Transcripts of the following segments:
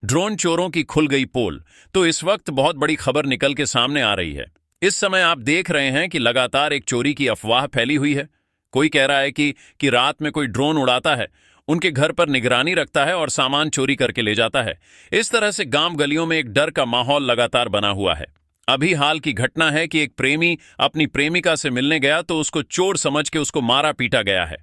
Drone चोरों की खुल गई पोल। तो इस वक्त बहुत बड़ी खबर निकल के सामने आ रही है। इस समय आप देख रहे हैं कि लगातार एक चोरी की अफवाह फैली हुई है। कोई कह रहा है कि रात में कोई ड्रोन उड़ाता है, उनके घर पर निगरानी रखता है और सामान चोरी करके ले जाता है। इस तरह से गांव गलियों में एक डर का माहौल लगातार बना हुआ है। अभी हाल की घटना है कि एक प्रेमी अपनी प्रेमिका से मिलने गया तो उसको चोर समझ के उसको मारा पीटा गया है।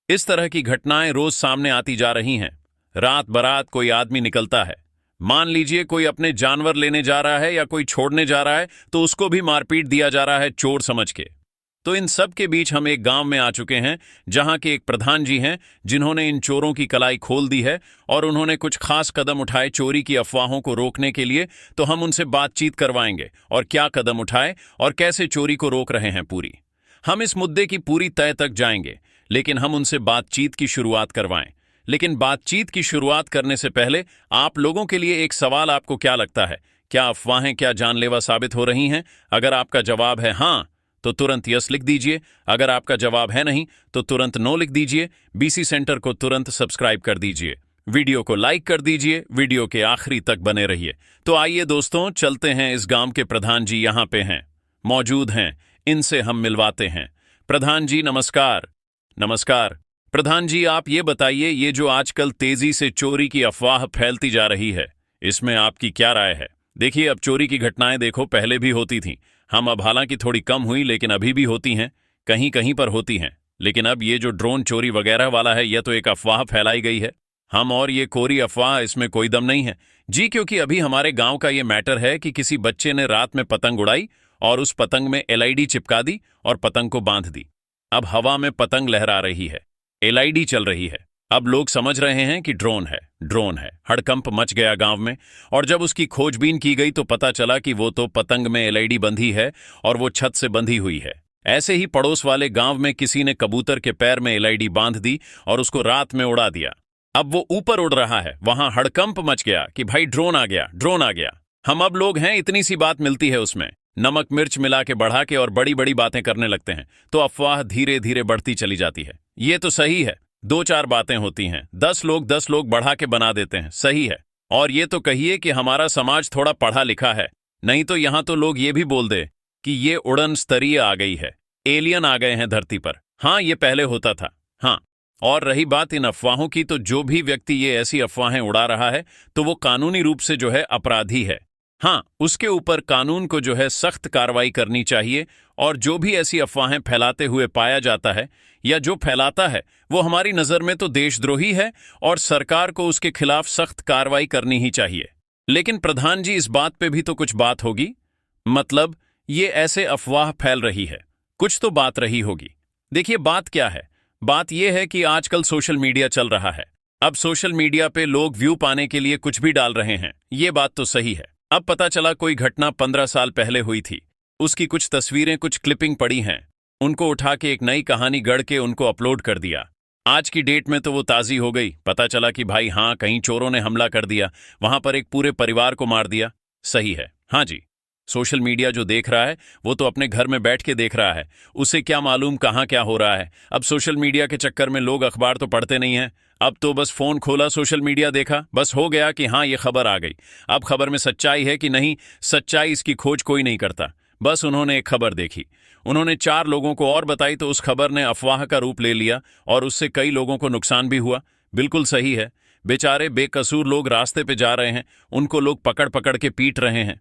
इस तरह की घटनाएं रोज सामने आती जा रही हैं। रात बरात कोई आदमी निकलता है, मान लीजिए कोई अपने जानवर लेने जा रहा है या कोई छोड़ने जा रहा है, तो उसको भी मारपीट दिया जा रहा है चोर समझ के। तो इन सब के बीच हम एक गांव में आ चुके हैं जहां के एक प्रधान जी हैं जिन्होंने इन चोरों की कलाई खोल दी है और उन्होंने कुछ खास कदम उठाए चोरी की अफवाहों को रोकने के लिए। तो हम उनसे बातचीत करवाएंगे और क्या कदम उठाए और कैसे चोरी को रोक रहे हैं पूरी। हम इस मुद्दे की पूरी तह तक जाएंगे, लेकिन हम उनसे बातचीत की शुरुआत करवाएं। लेकिन बातचीत की शुरुआत करने से पहले आप लोगों के लिए एक सवाल, आपको क्या लगता है, क्या अफवाहें क्या जानलेवा साबित हो रही हैं? अगर आपका जवाब है हां तो तुरंत यस लिख दीजिए। अगर आपका जवाब है नहीं तो तुरंत नो लिख दीजिए। बीसी सेंटर को तुरंत सब्सक्राइब कर दीजिए। वीडियो को लाइक कर दीजिए। वीडियो के आखिरी तक बने रहिए। तो आइए दोस्तों, चलते हैं। इस गांव के प्रधान जी यहां पे हैं, मौजूद हैं, इनसे हम मिलवाते हैं। प्रधान जी नमस्कार। नमस्कार प्रधान जी, आप ये बताइए, ये जो आजकल तेजी से चोरी की अफवाह फैलती जा रही है, इसमें आपकी क्या राय है? देखिए, अब चोरी की घटनाएं देखो पहले भी होती थीं, हम अब हालांकि थोड़ी कम हुई लेकिन अभी भी होती हैं, कहीं कहीं पर होती हैं। लेकिन अब ये जो ड्रोन चोरी वगैरह वाला है, यह तो एक अफवाह फैलाई गई है। हम और ये कोरी अफवाह, इसमें कोई दम नहीं है जी, क्योंकि अभी हमारे गांव का ये मैटर है कि किसी बच्चे ने रात में पतंग उड़ाई और उस पतंग में एलईडी चिपका दी और पतंग को बांध दी। अब हवा में पतंग लहरा रही है, एलईडी चल रही है। अब लोग समझ रहे हैं कि ड्रोन है, ड्रोन है। हड़कंप मच गया गांव में, और जब उसकी खोजबीन की गई तो पता चला कि वो तो पतंग में एलईडी बंधी है और वो छत से बंधी हुई है। ऐसे ही पड़ोस वाले गांव में किसी ने कबूतर के पैर में एलईडी बांध दी और उसको रात में उड़ा दिया। अब वो ऊपर उड़ रहा है, वहां हड़कंप मच गया कि भाई ड्रोन आ गया, ड्रोन आ गया। हम अब लोग हैं, इतनी सी बात मिलती है उसमें नमक मिर्च मिला के बढ़ा के और बड़ी बड़ी बातें करने लगते हैं, तो अफवाह धीरे धीरे बढ़ती चली जाती है। ये तो सही है, 2-4 बातें होती हैं, 10 लोग बढ़ा के बना देते हैं, सही है। और ये तो कहिए कि हमारा समाज थोड़ा पढ़ा लिखा है, नहीं तो यहां तो लोग ये भी बोल दे कि ये उड़न स्तरीय आ गई है, एलियन आ गए हैं धरती पर। हाँ, ये पहले होता था। हाँ, और रही बात इन अफवाहों की, तो जो भी व्यक्ति ये ऐसी अफवाहें उड़ा रहा है तो वो कानूनी रूप से जो है अपराधी है। हाँ, उसके ऊपर कानून को जो है सख्त कार्रवाई करनी चाहिए। और जो भी ऐसी अफवाहें फैलाते हुए पाया जाता है या जो फैलाता है, वो हमारी नजर में तो देशद्रोही है और सरकार को उसके खिलाफ सख्त कार्रवाई करनी ही चाहिए। लेकिन प्रधान जी, इस बात पे भी तो कुछ बात होगी, मतलब ये ऐसे अफवाह फैल रही है, कुछ तो बात रही होगी। देखिए, बात क्या है? बात यह है कि आजकल सोशल मीडिया चल रहा है। अब सोशल मीडिया पे लोग व्यू पाने के लिए कुछ भी डाल रहे हैं, ये बात तो सही है। अब पता चला कोई घटना 15 साल पहले हुई थी, उसकी कुछ तस्वीरें, कुछ क्लिपिंग पड़ी हैं, उनको उठा के एक नई कहानी गढ़ के उनको अपलोड कर दिया। आज की डेट में तो वो ताज़ी हो गई, पता चला कि भाई हाँ, कहीं चोरों ने हमला कर दिया, वहां पर एक पूरे परिवार को मार दिया। सही है, हाँ जी। सोशल मीडिया जो देख रहा है वो तो अपने घर में बैठ के देख रहा है, उसे क्या मालूम कहाँ क्या हो रहा है। अब सोशल मीडिया के चक्कर में लोग अखबार तो पढ़ते नहीं हैं, अब तो बस फोन खोला, सोशल मीडिया देखा, बस हो गया कि हाँ ये खबर आ गई। अब खबर में सच्चाई है कि नहीं, सच्चाई इसकी खोज कोई नहीं करता। बस उन्होंने एक खबर देखी, उन्होंने 4 लोगों को और बताई, तो उस खबर ने अफवाह का रूप ले लिया और उससे कई लोगों को नुकसान भी हुआ। बिल्कुल सही है, बेचारे बेकसूर लोग रास्ते पे जा रहे हैं, उनको लोग पकड़ पकड़ के पीट रहे हैं।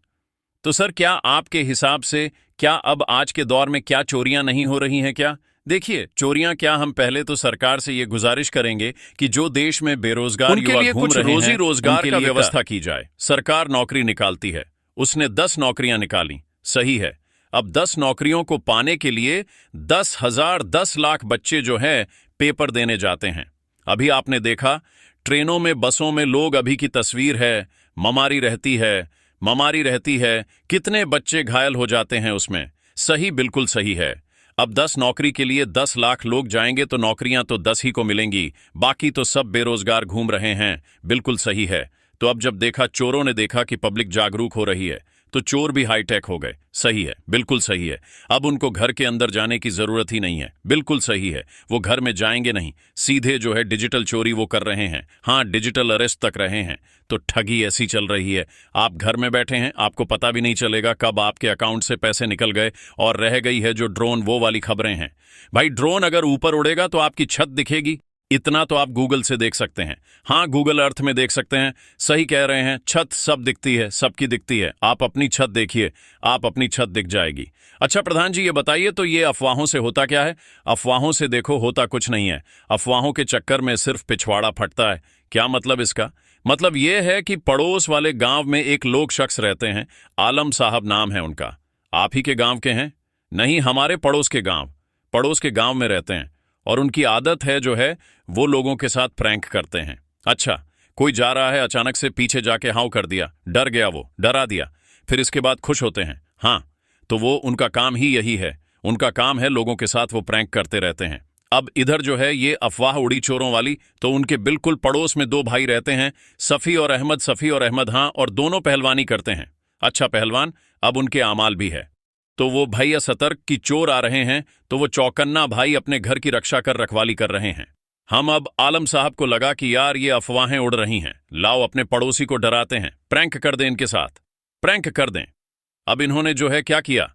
तो सर, क्या आपके हिसाब से क्या अब आज के दौर में क्या चोरियां नहीं हो रही हैं क्या? देखिए, चोरियां क्या, हम पहले तो सरकार से ये गुजारिश करेंगे कि जो देश में बेरोजगार युवा घूम रहे हैं, रोजी रोजगार का व्यवस्था की जाए। सरकार नौकरी निकालती है, उसने 10 नौकरियां निकाली, सही है। अब 10 नौकरियों को पाने के लिए 10 लाख बच्चे जो हैं पेपर देने जाते हैं। अभी आपने देखा ट्रेनों में, बसों में लोग, अभी की तस्वीर है, ममारी रहती है, कितने बच्चे घायल हो जाते हैं उसमें। सही, बिल्कुल सही है। अब 10 नौकरी के लिए 10 लाख लोग जाएंगे तो नौकरियां तो 10 ही को मिलेंगी, बाकी तो सब बेरोजगार घूम रहे हैं। बिल्कुल सही है। तो अब जब देखा, चोरों ने देखा कि पब्लिक जागरूक हो रही है, तो चोर भी हाईटेक हो गए। सही है, बिल्कुल सही है। अब उनको घर के अंदर जाने की जरूरत ही नहीं है। बिल्कुल सही है, वो घर में जाएंगे नहीं, सीधे जो है डिजिटल चोरी वो कर रहे हैं। हाँ, डिजिटल अरेस्ट तक रहे हैं। तो ठगी ऐसी चल रही है, आप घर में बैठे हैं, आपको पता भी नहीं चलेगा कब आपके अकाउंट से पैसे निकल गए। और रह गई है जो ड्रोन, वो वाली खबरें हैं। भाई, ड्रोन अगर ऊपर उड़ेगा तो आपकी छत दिखेगी, इतना तो आप गूगल से देख सकते हैं। हाँ, गूगल अर्थ में देख सकते हैं। सही कह रहे हैं, छत सब दिखती है, सबकी दिखती है। आप अपनी छत देखिए, आप अपनी छत दिख जाएगी। अच्छा प्रधान जी, ये बताइए तो ये अफवाहों से होता क्या है? अफवाहों से देखो होता कुछ नहीं है। अफवाहों के चक्कर में सिर्फ पिछवाड़ा फटता है। क्या मतलब इसका? मतलब ये है कि पड़ोस वाले गांव में एक लोग शख्स रहते हैं, आलम साहब नाम है उनका। आप ही के गांव के हैं? नहीं, हमारे पड़ोस के गांव में रहते हैं। और उनकी आदत है जो है वो लोगों के साथ प्रैंक करते हैं। अच्छा, कोई जा रहा है, अचानक से पीछे जाके हाउ कर दिया, डर गया, वो डरा दिया, फिर इसके बाद खुश होते हैं। हाँ, तो वो उनका काम ही यही है। उनका काम है लोगों के साथ वो प्रैंक करते रहते हैं। अब इधर जो है ये अफवाह उड़ी चोरों वाली, तो उनके बिल्कुल पड़ोस में दो भाई रहते हैं, सफ़ी और अहमद। हाँ, और दोनों पहलवानी करते हैं। अच्छा पहलवान, अब उनके आमाल भी है। तो वो भैया सतर्क कि चोर आ रहे हैं, तो वो चौकन्ना भाई अपने घर की रक्षा कर रखवाली कर रहे हैं। हम अब आलम साहब को लगा कि यार ये अफवाहें उड़ रही हैं, लाओ अपने पड़ोसी को डराते हैं, प्रैंक कर दें इनके साथ, प्रैंक कर दें। अब इन्होंने जो है क्या किया,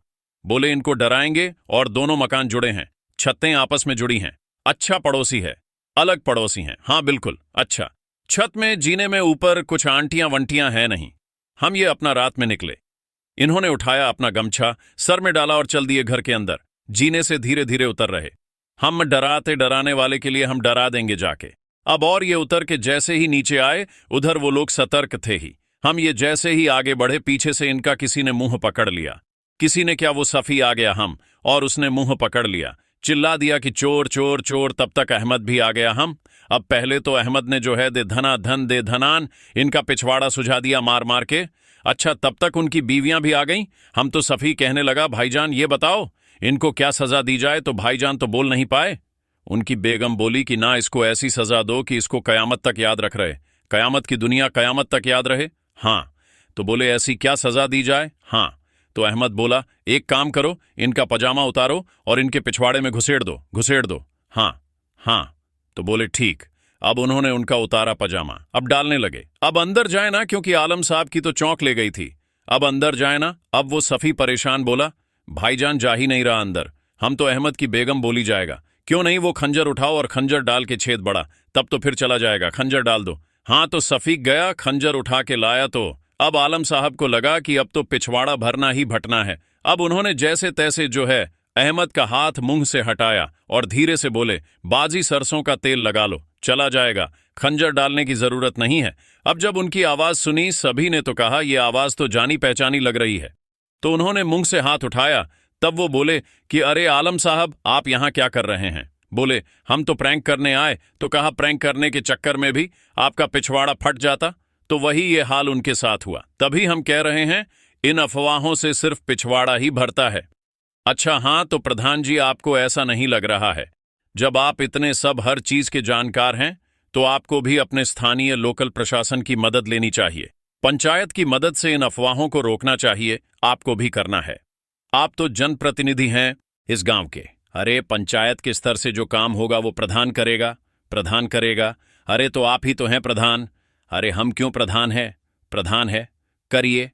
बोले इनको डराएंगे, और दोनों मकान जुड़े हैं, छतें आपस में जुड़ी हैं। अच्छा पड़ोसी है, अलग पड़ोसी हैं। हाँ बिल्कुल। अच्छा, छत में जीने में ऊपर कुछ आंटियां वंटियां हैं नहीं। हम ये अपना रात में निकले। इन्होंने उठाया अपना गमछा, सर में डाला और चल दिए घर के अंदर। जीने से धीरे धीरे उतर रहे। हम डराते डराने वाले के लिए हम डरा देंगे जाके। अब और ये उतर के जैसे ही नीचे आए, उधर वो लोग सतर्क थे ही। हम ये जैसे ही आगे बढ़े, पीछे से इनका किसी ने मुंह पकड़ लिया। किसी ने क्या, वो सफ़ी आ गया हम, और उसने मुंह पकड़ लिया, चिल्ला दिया कि चोर चोर चोर। तब तक अहमद भी आ गया। हम अब पहले तो अहमद ने जो है दे धना धन दे धनान, इनका पिछवाड़ा सुझा दिया मार मार के। अच्छा, तब तक उनकी बीवियां भी आ गईं। हम तो सफ़ी कहने लगा, भाईजान ये बताओ इनको क्या सजा दी जाए, तो भाईजान तो बोल नहीं पाए। उनकी बेगम बोली कि ना, इसको ऐसी सजा दो कि इसको कयामत तक याद रख रहे, कयामत की दुनिया कयामत तक याद रहे। हाँ, तो बोले ऐसी क्या सजा दी जाए? हाँ, तो अहमद बोला, एक काम करो, इनका पजामा उतारो और इनके पिछवाड़े में घुसेड़ दो, घुसेड़ दो। हाँ हाँ, तो बोले ठीक। अब उन्होंने उनका उतारा पजामा, अब डालने लगे। अब अंदर जाए ना, क्योंकि आलम साहब की तो चौंक ले गई थी। अब अंदर जाए ना। अब वो सफ़ी परेशान बोला, भाईजान जा ही नहीं रहा अंदर। हम तो अहमद की बेगम बोली जाएगा। क्यों नहीं, वो खंजर उठाओ और खंजर डाल के छेद बढ़ा, तब तो फिर चला जाएगा, खंजर डाल दो। हाँ, तो सफ़ी गया, खंजर उठा के लाया। तो अब आलम साहब को लगा कि अब तो पिछवाड़ा भरना ही भटना है। अब उन्होंने जैसे तैसे जो है अहमद का हाथ मुंह से हटाया और धीरे से बोले, बाजी सरसों का तेल लगा लो, चला जाएगा, खंजर डालने की जरूरत नहीं है। अब जब उनकी आवाज सुनी, सभी ने तो कहा यह आवाज तो जानी पहचानी लग रही है। तो उन्होंने मुंह से हाथ उठाया। तब वो बोले कि अरे आलम साहब, आप यहां क्या कर रहे हैं? बोले हम तो प्रैंक करने आए। तो कहा प्रैंक करने के चक्कर में भी आपका पिछवाड़ा फट जाता। तो वही ये हाल उनके साथ हुआ। तभी हम कह रहे हैं, इन अफवाहों से सिर्फ पिछवाड़ा ही भरता है। अच्छा हाँ, तो प्रधान जी आपको ऐसा नहीं लग रहा है? जब आप इतने सब हर चीज के जानकार हैं, तो आपको भी अपने स्थानीय लोकल प्रशासन की मदद लेनी चाहिए। पंचायत की मदद से इन अफवाहों को रोकना चाहिए, आपको भी करना है। आप तो जनप्रतिनिधि हैं इस गांव के। अरे पंचायत के स्तर से जो काम होगा वो प्रधान करेगा, प्रधान करेगा। अरे तो आप ही तो हैं प्रधान। अरे हम क्यों प्रधान है? प्रधान है, करिए।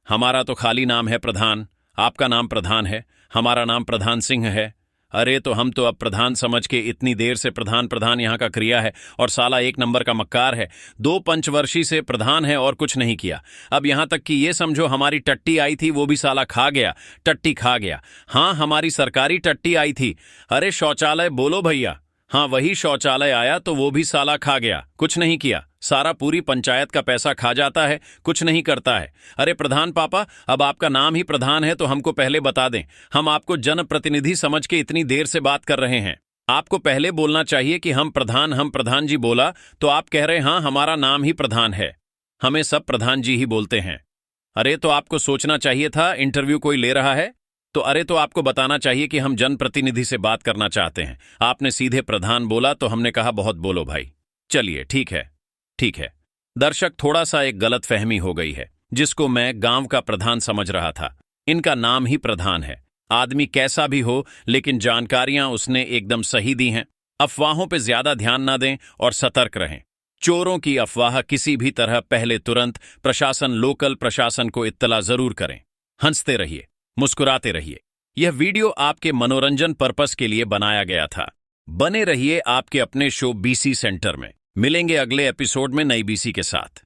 हमारा तो खाली नाम है प्रधान, आपका नाम प्रधान है, हमारा नाम प्रधान सिंह है। अरे तो हम तो अब प्रधान समझ के इतनी देर से प्रधान प्रधान यहाँ का क्रिया है, और साला एक नंबर का मक्कार है। 2 पंचवर्षीय से प्रधान है और कुछ नहीं किया। अब यहाँ तक कि ये समझो हमारी टट्टी आई थी, वो भी साला खा गया, टट्टी खा गया। हाँ, हमारी सरकारी टट्टी आई थी। अरे शौचालय बोलो भैया। हाँ, वही शौचालय आया तो वो भी साला खा गया, कुछ नहीं किया। सारा पूरी पंचायत का पैसा खा जाता है, कुछ नहीं करता है। अरे प्रधान पापा, अब आपका नाम ही प्रधान है तो हमको पहले बता दें। हम आपको जनप्रतिनिधि समझ के इतनी देर से बात कर रहे हैं। आपको पहले बोलना चाहिए कि हम प्रधान जी बोला, तो आप कह रहे हाँ हमारा नाम ही प्रधान है, हमें सब प्रधान जी ही बोलते हैं। अरे तो आपको सोचना चाहिए था, इंटरव्यू कोई ले रहा है तो अरे तो आपको बताना चाहिए कि हम जनप्रतिनिधि से बात करना चाहते हैं। आपने सीधे प्रधान बोला तो हमने कहा बहुत बोलो भाई। चलिए ठीक है, ठीक है। दर्शक, थोड़ा सा एक गलत फहमी हो गई है। जिसको मैं गांव का प्रधान समझ रहा था। इनका नाम ही प्रधान है। आदमी कैसा भी हो, लेकिन जानकारियां उसने एकदम सही दी हैं। अफवाहों पे ज्यादा ध्यान ना दें और सतर्क रहें। चोरों की अफवाह किसी भी तरह पहले तुरंत प्रशासन, लोकल प्रशासन को इत्तला जरूर करें। हंसते रहिए, मुस्कुराते रहिए। यह वीडियो आपके मनोरंजन पर्पस के लिए बनाया गया था। बने रहिए आपके अपने शो बीसी सेंटर में। मिलेंगे अगले एपिसोड में नई बीसी के साथ।